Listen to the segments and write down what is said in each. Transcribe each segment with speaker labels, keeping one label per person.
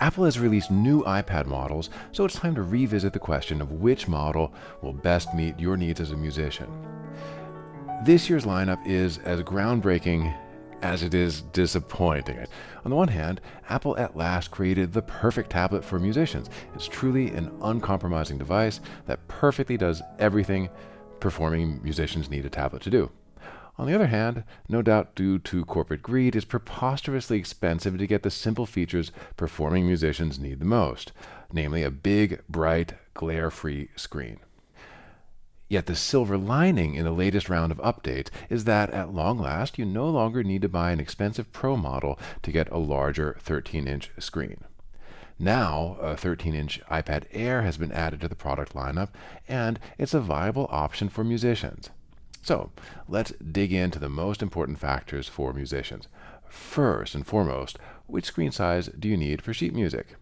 Speaker 1: Apple has released new iPad models, so it's time to revisit the question of which model will best meet your needs as a musician. This year's lineup is as groundbreaking as it is disappointing. On the one hand, Apple at last created the perfect tablet for musicians. It's truly an uncompromising device that perfectly does everything performing musicians need a tablet to do. On the other hand, no doubt due to corporate greed, it's preposterously expensive to get the simple features performing musicians need the most, namely a big, bright, glare-free screen. Yet the silver lining in the latest round of updates is that at long last, you no longer need to buy an expensive Pro model to get a larger 13-inch screen. Now, a 13-inch iPad Air has been added to the product lineup, and it's a viable option for musicians. So, let's dig into the most important factors for musicians. First and foremost, which screen size do you need for sheet music?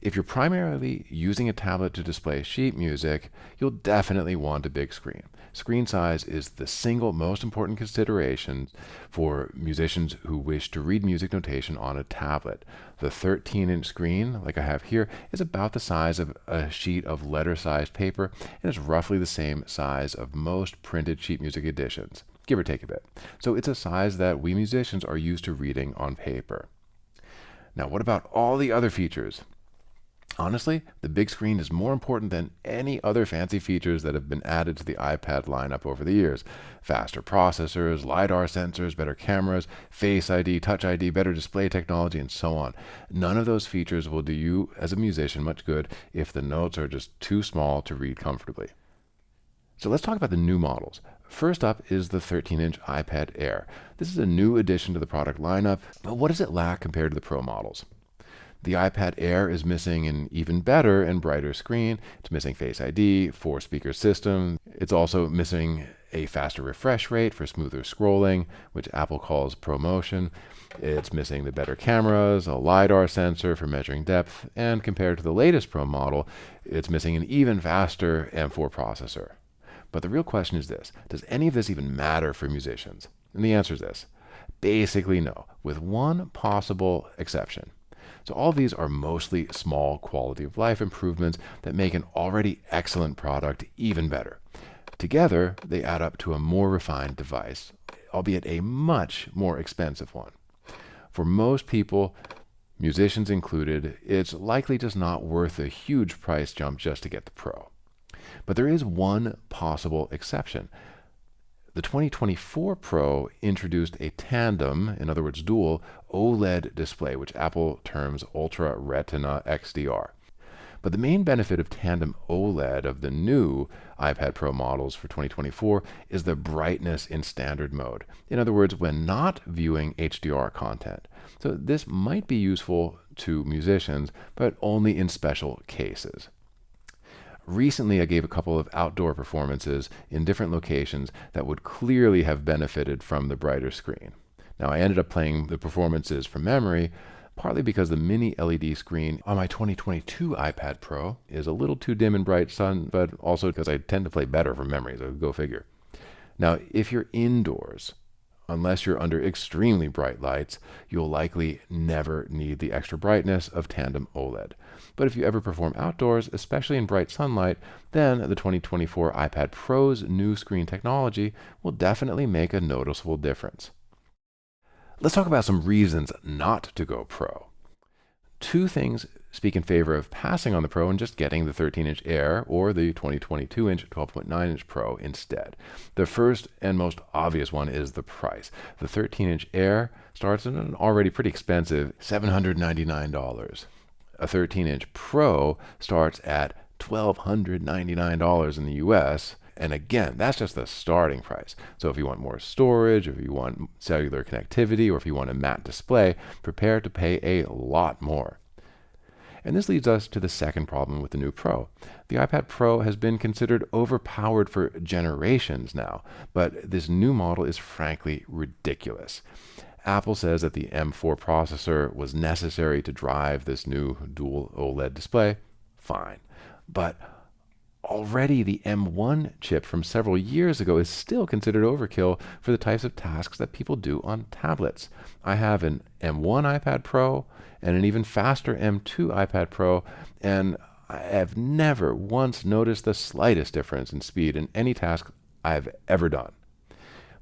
Speaker 1: If you're primarily using a tablet to display sheet music, you'll definitely want a big screen. Screen size is the single most important consideration for musicians who wish to read music notation on a tablet. The 13-inch screen, like I have here, is about the size of a sheet of letter-sized paper, and is roughly the same size of most printed sheet music editions, give or take a bit. So it's a size that we musicians are used to reading on paper. Now, what about all the other features? Honestly, the big screen is more important than any other fancy features that have been added to the iPad lineup over the years. Faster processors, LiDAR sensors, better cameras, Face ID, Touch ID, better display technology, and so on. None of those features will do you as a musician much good if the notes are just too small to read comfortably. So let's talk about the new models. First up is the 13-inch iPad Air. This is a new addition to the product lineup, but what does it lack compared to the Pro models? The iPad Air is missing an even better and brighter screen. It's missing Face ID, 4-speaker system. It's also missing a faster refresh rate for smoother scrolling, which Apple calls ProMotion. It's missing the better cameras, a LiDAR sensor for measuring depth, and compared to the latest Pro model, it's missing an even faster M4 processor. But the real question is this: does any of this even matter for musicians? And the answer is this: basically no, with one possible exception. So all of these are mostly small quality of life improvements that make an already excellent product even better. Together, they add up to a more refined device, albeit a much more expensive one. For most people, musicians included, it's likely just not worth a huge price jump just to get the Pro. But there is one possible exception. The 2024 Pro introduced a tandem, in other words dual, OLED display, which Apple terms Ultra Retina XDR. But the main benefit of tandem OLED of the new iPad Pro models for 2024 is the brightness in standard mode. In other words, when not viewing HDR content. So this might be useful to musicians, but only in special cases. Recently, I gave a couple of outdoor performances in different locations that would clearly have benefited from the brighter screen. Now, I ended up playing the performances from memory, partly because the mini LED screen on my 2022 iPad Pro is a little too dim in bright sun, but also because I tend to play better from memory, so go figure. Now, if you're indoors, unless you're under extremely bright lights, you'll likely never need the extra brightness of tandem OLED. But if you ever perform outdoors, especially in bright sunlight, then the 2024 iPad Pro's new screen technology will definitely make a noticeable difference. Let's talk about some reasons not to go Pro. Two things speak in favor of passing on the Pro and just getting the 13-inch Air or the 2022-inch 12.9-inch Pro instead. The first and most obvious one is the price. The 13-inch Air starts at an already pretty expensive $799. A 13-inch Pro starts at $1,299 in the US. And again, that's just the starting price. So if you want more storage, if you want cellular connectivity, or if you want a matte display, prepare to pay a lot more. And this leads us to the second problem with the new Pro. The iPad Pro has been considered overpowered for generations now, but this new model is frankly ridiculous. Apple says that the M4 processor was necessary to drive this new dual OLED display. Fine. But Already, the M1 chip from several years ago is still considered overkill for the types of tasks that people do on tablets. I have an M1 iPad Pro and an even faster M2 iPad Pro, and I have never once noticed the slightest difference in speed in any task I've ever done.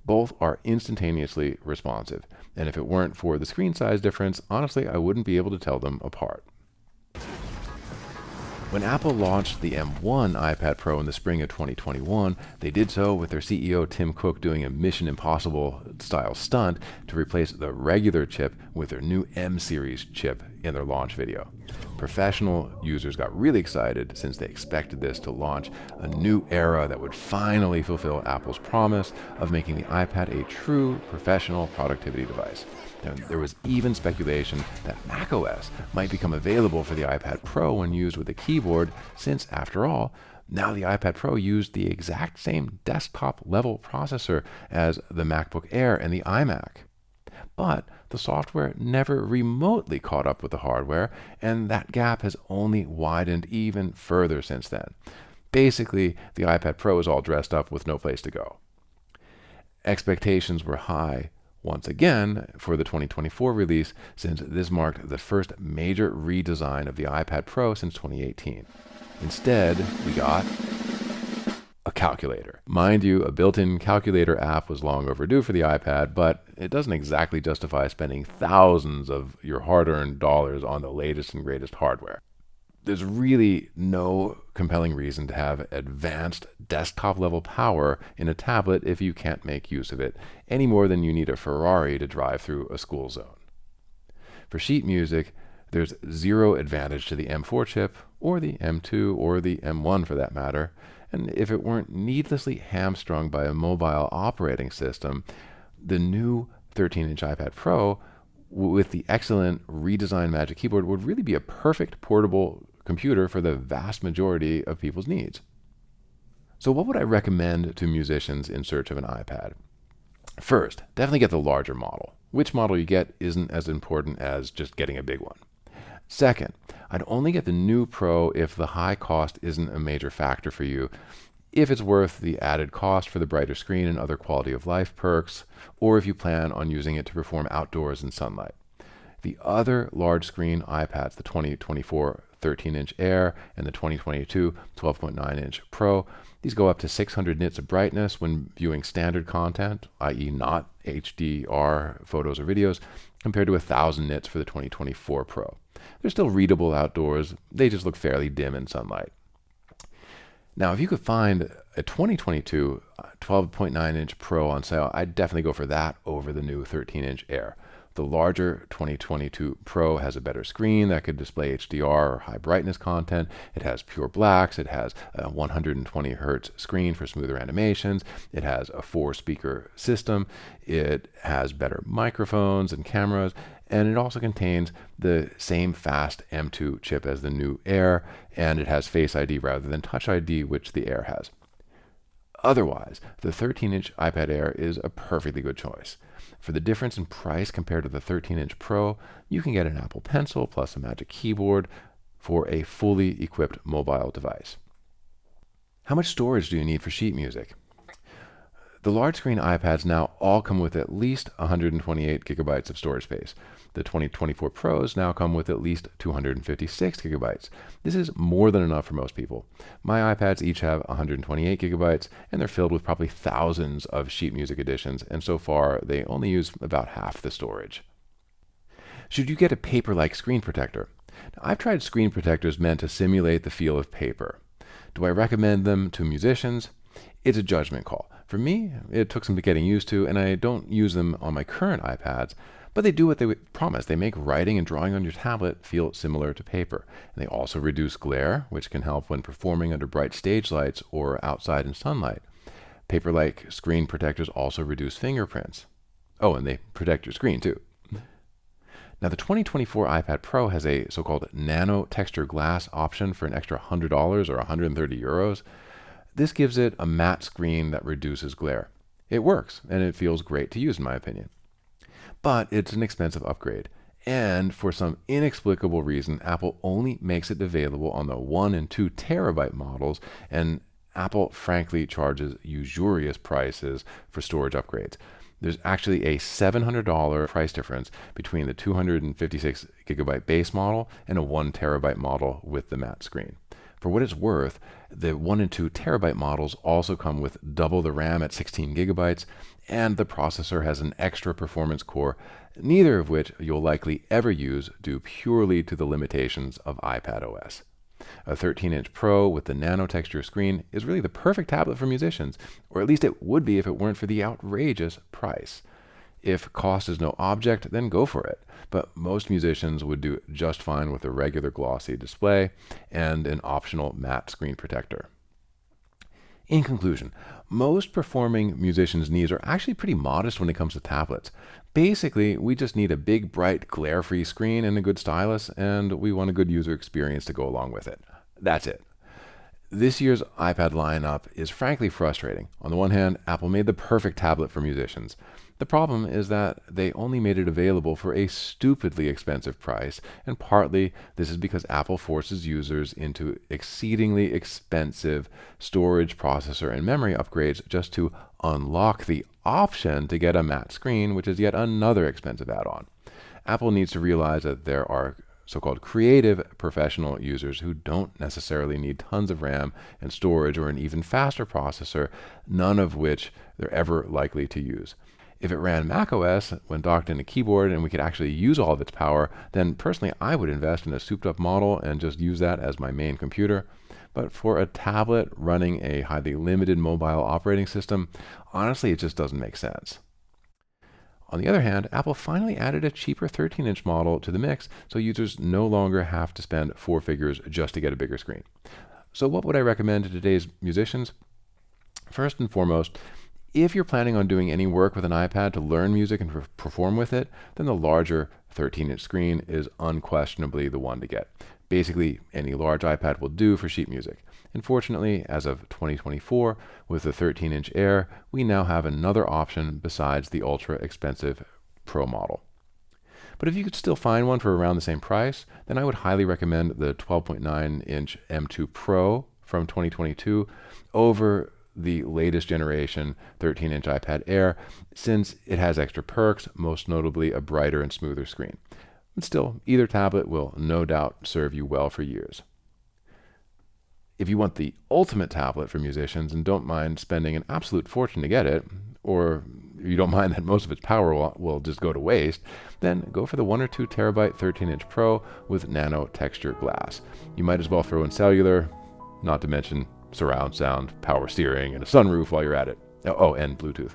Speaker 1: Both are instantaneously responsive, and if it weren't for the screen size difference, honestly, I wouldn't be able to tell them apart. When Apple launched the M1 iPad Pro in the spring of 2021, they did so with their CEO Tim Cook doing a Mission Impossible style stunt to replace the regular chip with their new M series chip in their launch video. Professional users got really excited since they expected this to launch a new era that would finally fulfill Apple's promise of making the iPad a true professional productivity device. There was even speculation that macOS might become available for the iPad Pro when used with a keyboard, since, after all, now the iPad Pro used the exact same desktop-level processor as the MacBook Air and the iMac. But the software never remotely caught up with the hardware, and that gap has only widened even further since then. Basically, the iPad Pro is all dressed up with no place to go. Expectations were high once again for the 2024 release, since this marked the first major redesign of the iPad Pro since 2018. Instead, we got a calculator. Mind you, a built-in calculator app was long overdue for the iPad, but it doesn't exactly justify spending thousands of your hard-earned dollars on the latest and greatest hardware. There's really no compelling reason to have advanced desktop-level power in a tablet if you can't make use of it, any more than you need a Ferrari to drive through a school zone. For sheet music, there's zero advantage to the M4 chip, or the M2, or the M1 for that matter, and if it weren't needlessly hamstrung by a mobile operating system, the new 13-inch iPad Pro with the excellent redesigned Magic Keyboard would really be a perfect portable computer for the vast majority of people's needs. So what would I recommend to musicians in search of an iPad? First, definitely get the larger model. Which model you get isn't as important as just getting a big one. Second, I'd only get the new Pro if the high cost isn't a major factor for you, if it's worth the added cost for the brighter screen and other quality of life perks, or if you plan on using it to perform outdoors in sunlight. The other large screen iPads, the 2024 13-inch Air and the 2022 12.9-inch Pro, these go up to 600 nits of brightness when viewing standard content, i.e. not HDR photos or videos, compared to 1000 nits for the 2024 Pro. They're still readable outdoors, they just look fairly dim in sunlight. Now, if you could find a 2022 12.9-inch Pro on sale, I'd definitely go for that over the new 13-inch Air. The larger 2022 Pro has a better screen that could display HDR or high brightness content. It has pure blacks. It has a 120 Hz screen for smoother animations. It has a 4-speaker system. It has better microphones and cameras. And it also contains the same fast M2 chip as the new Air. And it has Face ID rather than Touch ID, which the Air has. Otherwise, the 13-inch iPad Air is a perfectly good choice. For the difference in price compared to the 13-inch Pro, you can get an Apple Pencil plus a Magic Keyboard for a fully equipped mobile device. How much storage do you need for sheet music? The large screen iPads now all come with at least 128 gigabytes of storage space. The 2024 Pros now come with at least 256 gigabytes. This is more than enough for most people. My iPads each have 128 gigabytes, and they're filled with probably thousands of sheet music editions, and so far they only use about half the storage. Should you get a paper-like screen protector? Now, I've tried screen protectors meant to simulate the feel of paper. Do I recommend them to musicians? It's a judgment call. For me, it took some getting used to, and I don't use them on my current iPads, but they do what they promise. They make writing and drawing on your tablet feel similar to paper. And they also reduce glare, which can help when performing under bright stage lights or outside in sunlight. Paper-like screen protectors also reduce fingerprints. Oh, and they protect your screen too. Now, the 2024 iPad Pro has a so-called nano texture glass option for an extra $100 or 130 euros. This gives it a matte screen that reduces glare. It works, and it feels great to use in my opinion. But it's an expensive upgrade. And for some inexplicable reason, Apple only makes it available on the 1 and 2 terabyte models, and Apple frankly charges usurious prices for storage upgrades. There's actually a $700 price difference between the 256 gigabyte base model and a 1 terabyte model with the matte screen. For what it's worth, the 1 and 2 terabyte models also come with double the RAM at 16 gigabytes, and the processor has an extra performance core, neither of which you'll likely ever use due purely to the limitations of iPad OS. A 13-inch Pro with the nano texture screen is really the perfect tablet for musicians, or at least it would be if it weren't for the outrageous price. If cost is no object, then go for it. But most musicians would do just fine with a regular glossy display and an optional matte screen protector. In conclusion, most performing musicians' needs are actually pretty modest when it comes to tablets. Basically, we just need a big, bright, glare-free screen and a good stylus, and we want a good user experience to go along with it. That's it. This year's iPad lineup is frankly frustrating. On the one hand, Apple made the perfect tablet for musicians. The problem is that they only made it available for a stupidly expensive price, and partly this is because Apple forces users into exceedingly expensive storage, processor, and memory upgrades just to unlock the option to get a matte screen, which is yet another expensive add-on. Apple needs to realize that there are so-called creative professional users who don't necessarily need tons of RAM and storage or an even faster processor, none of which they're ever likely to use. If it ran macOS when docked in a keyboard and we could actually use all of its power, then personally I would invest in a souped-up model and just use that as my main computer. But for a tablet running a highly limited mobile operating system, honestly, it just doesn't make sense. On the other hand, Apple finally added a cheaper 13-inch model to the mix, so users no longer have to spend 4 figures just to get a bigger screen. So what would I recommend to today's musicians? First and foremost, if you're planning on doing any work with an iPad to learn music and perform with it, then the larger 13-inch screen is unquestionably the one to get. Basically, any large iPad will do for sheet music. Unfortunately, as of 2024, with the 13-inch Air, we now have another option besides the ultra-expensive Pro model. But if you could still find one for around the same price, then I would highly recommend the 12.9-inch M2 Pro from 2022 over the latest generation 13-inch iPad Air, since it has extra perks, most notably a brighter and smoother screen. But still, either tablet will no doubt serve you well for years. If you want the ultimate tablet for musicians and don't mind spending an absolute fortune to get it, or you don't mind that most of its power will just go to waste, then go for the 1 or 2 terabyte 13-inch Pro with nano texture glass. You might as well throw in cellular, not to mention surround sound, power steering, and a sunroof while you're at it. Oh, and Bluetooth.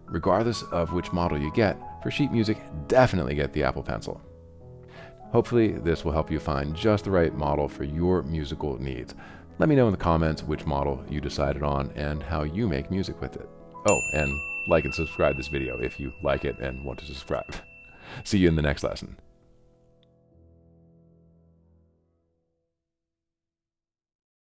Speaker 1: Regardless of which model you get, for sheet music, definitely get the Apple Pencil. Hopefully, this will help you find just the right model for your musical needs. Let me know in the comments which model you decided on and how you make music with it. Oh, and like and subscribe this video if you like it and want to subscribe. See you in the next lesson.